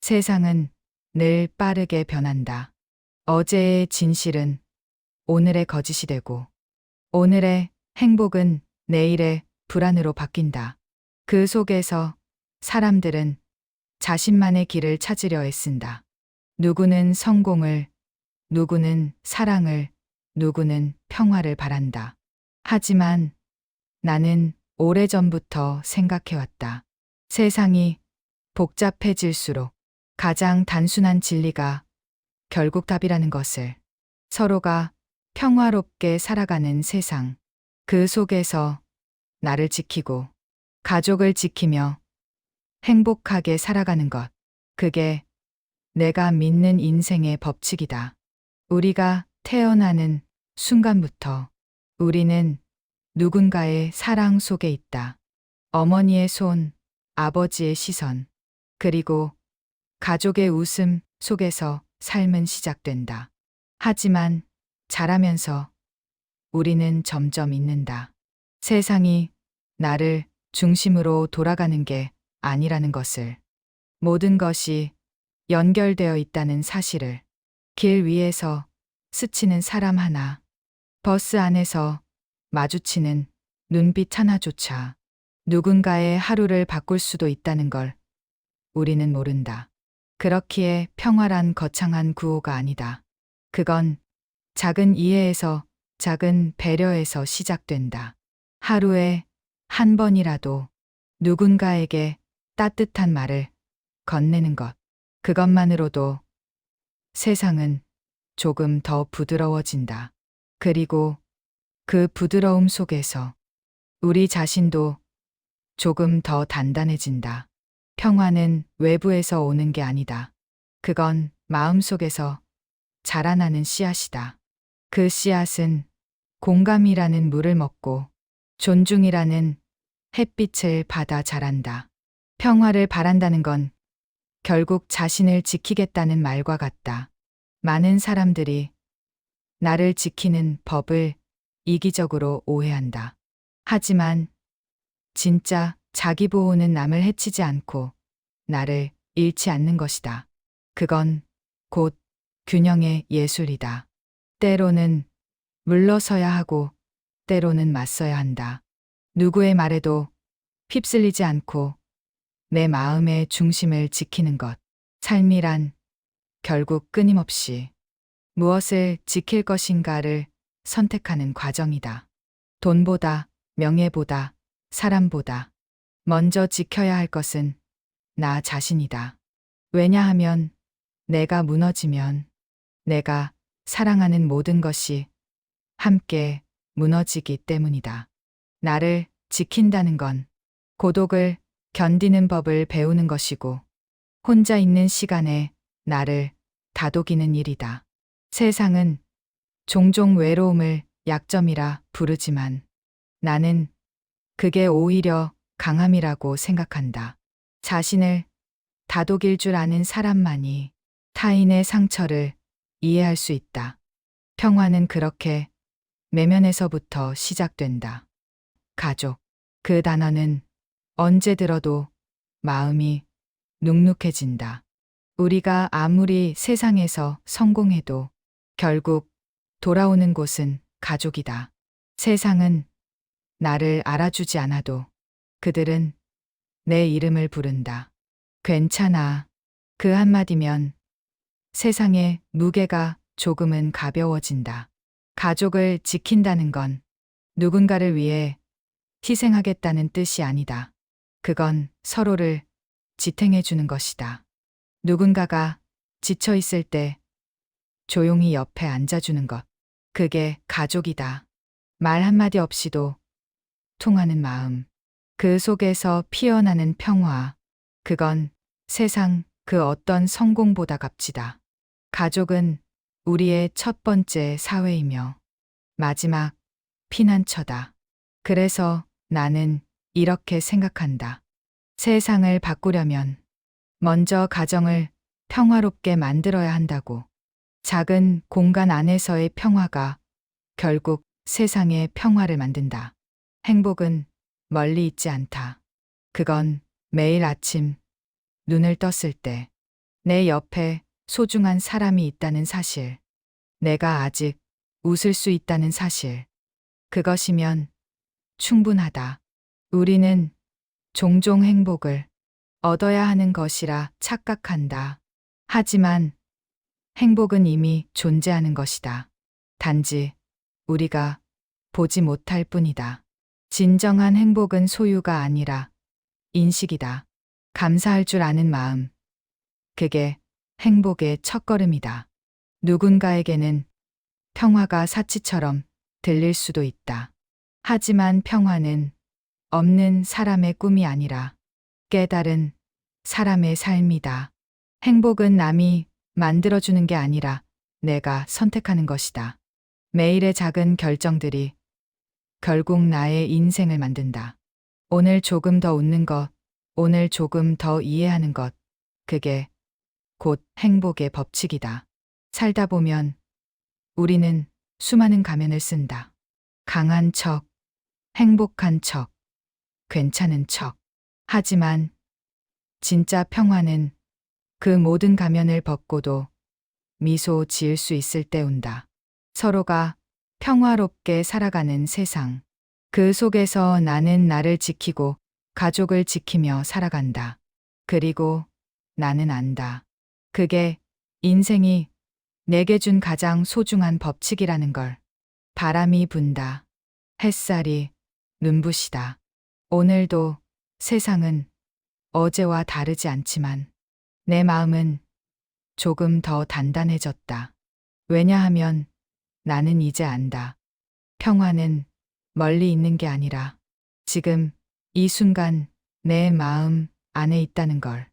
세상은 늘 빠르게 변한다. 어제의 진실은 오늘의 거짓이 되고, 오늘의 행복은 내일의 불안으로 바뀐다. 그 속에서 사람들은 자신만의 길을 찾으려 애쓴다. 누구는 성공을, 누구는 사랑을, 누구는 평화를 바란다. 하지만 나는 오래전부터 생각해왔다. 세상이 복잡해질수록 가장 단순한 진리가 결국 답이라는 것을. 서로가 평화롭게 살아가는 세상. 그 속에서 나를 지키고 가족을 지키며 행복하게 살아가는 것. 그게 내가 믿는 인생의 법칙이다. 우리가 태어나는 순간부터 우리는 누군가의 사랑 속에 있다. 어머니의 손, 아버지의 시선, 그리고 가족의 웃음 속에서 삶은 시작된다. 하지만 자라면서 우리는 점점 잊는다. 세상이 나를 중심으로 돌아가는 게 아니라는 것을. 모든 것이 연결되어 있다는 사실을. 길 위에서 스치는 사람 하나, 버스 안에서 마주치는 눈빛 하나조차 누군가의 하루를 바꿀 수도 있다는 걸 우리는 모른다. 그렇기에 평화란 거창한 구호가 아니다. 그건 작은 이해에서, 작은 배려에서 시작된다. 하루에 한 번이라도 누군가에게 따뜻한 말을 건네는 것. 그것만으로도 세상은 조금 더 부드러워진다. 그리고 그 부드러움 속에서 우리 자신도 조금 더 단단해진다. 평화는 외부에서 오는 게 아니다. 그건 마음속에서 자라나는 씨앗이다. 그 씨앗은 공감이라는 물을 먹고 존중이라는 햇빛을 받아 자란다. 평화를 바란다는 건 결국 자신을 지키겠다는 말과 같다. 많은 사람들이 나를 지키는 법을 이기적으로 오해한다. 하지만 진짜 자기 보호는 남을 해치지 않고 나를 잃지 않는 것이다. 그건 곧 균형의 예술이다. 때로는 물러서야 하고 때로는 맞서야 한다. 누구의 말에도 휩쓸리지 않고 내 마음의 중심을 지키는 것. 삶이란 결국 끊임없이 무엇을 지킬 것인가를 선택하는 과정이다. 돈보다, 명예보다, 사람보다 먼저 지켜야 할 것은 나 자신이다. 왜냐하면 내가 무너지면 내가 사랑하는 모든 것이 함께 무너지기 때문이다. 나를 지킨다는 건 고독을 견디는 법을 배우는 것이고 혼자 있는 시간에 나를 다독이는 일이다. 세상은 종종 외로움을 약점이라 부르지만 나는 그게 오히려 강함이라고 생각한다. 자신을 다독일 줄 아는 사람만이 타인의 상처를 이해할 수 있다. 평화는 그렇게 내면에서부터 시작된다. 가족. 그 단어는 언제 들어도 마음이 눅눅해진다. 우리가 아무리 세상에서 성공해도 결국 돌아오는 곳은 가족이다. 세상은 나를 알아주지 않아도 그들은 내 이름을 부른다. 괜찮아. 그 한마디면 세상의 무게가 조금은 가벼워진다. 가족을 지킨다는 건 누군가를 위해 희생하겠다는 뜻이 아니다. 그건 서로를 지탱해 주는 것이다. 누군가가 지쳐 있을 때 조용히 옆에 앉아주는 것. 그게 가족이다. 말 한마디 없이도 통하는 마음. 그 속에서 피어나는 평화. 그건 세상 그 어떤 성공보다 값지다. 가족은 우리의 첫 번째 사회이며 마지막 피난처다. 그래서 나는 이렇게 생각한다. 세상을 바꾸려면 먼저 가정을 평화롭게 만들어야 한다고. 작은 공간 안에서의 평화가 결국 세상의 평화를 만든다. 행복은 멀리 있지 않다. 그건 매일 아침 눈을 떴을 때 내 옆에 소중한 사람이 있다는 사실. 내가 아직 웃을 수 있다는 사실. 그것이면 충분하다. 우리는 종종 행복을 얻어야 하는 것이라 착각한다. 하지만 행복은 이미 존재하는 것이다. 단지 우리가 보지 못할 뿐이다. 진정한 행복은 소유가 아니라 인식이다. 감사할 줄 아는 마음. 그게 행복의 첫걸음이다. 누군가에게는 평화가 사치처럼 들릴 수도 있다. 하지만 평화는 없는 사람의 꿈이 아니라 깨달은 사람의 삶이다. 행복은 남이 만들어주는 게 아니라 내가 선택하는 것이다. 매일의 작은 결정들이 결국 나의 인생을 만든다. 오늘 조금 더 웃는 것, 오늘 조금 더 이해하는 것, 그게 곧 행복의 법칙이다. 살다 보면 우리는 수많은 가면을 쓴다. 강한 척, 행복한 척, 괜찮은 척. 하지만 진짜 평화는 그 모든 가면을 벗고도 미소 지을 수 있을 때 온다. 서로가 평화롭게 살아가는 세상. 그 속에서 나는 나를 지키고 가족을 지키며 살아간다. 그리고 나는 안다. 그게 인생이 내게 준 가장 소중한 법칙이라는 걸. 바람이 분다. 햇살이 눈부시다. 오늘도 세상은 어제와 다르지 않지만 내 마음은 조금 더 단단해졌다. 왜냐하면 나는 이제 안다. 평화는 멀리 있는 게 아니라 지금 이 순간 내 마음 안에 있다는 걸.